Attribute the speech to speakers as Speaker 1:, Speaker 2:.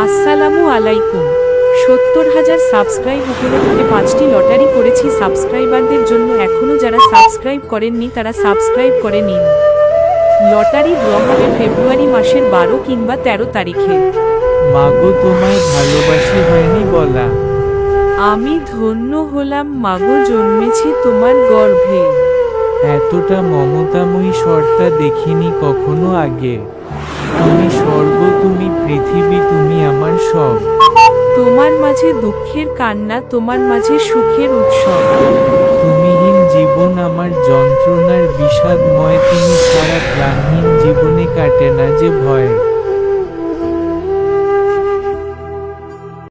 Speaker 1: আসসালামু আলাইকুম। ৭০,০০০ সাবস্ক্রাইব উপলক্ষে ৫টি লটারি করেছি সাবস্ক্রাইবারদের জন্য। এখনও যারা সাবস্ক্রাইব করেননি তারা সাবস্ক্রাইব করে নিন। লটারি ড্র হবে ফেব্রুয়ারি মাসের ১২ কিংবা ১৩ তারিখে।
Speaker 2: মাগো তোমায় ভালোবাসি হয়নি বলা।
Speaker 1: আমি ধন্য হলাম মাগো, জন্মেছি তোমার গর্ভে।
Speaker 2: এতটা মমতাময়ী সর্তা দেখিনি কখনো আগে। তুমি স্বর্গ, তুমি পৃথিবী, তুমি আমার সব।
Speaker 1: তোমার মাঝে দুঃখের কান্না, তোমার মাঝে সুখের উৎসব।
Speaker 2: তুমিহীন জীবন আমার যন্ত্রণার বিষাদময়, তুমি ছাড়া প্রাণহীন জীবনে কাটে না যে ভয়।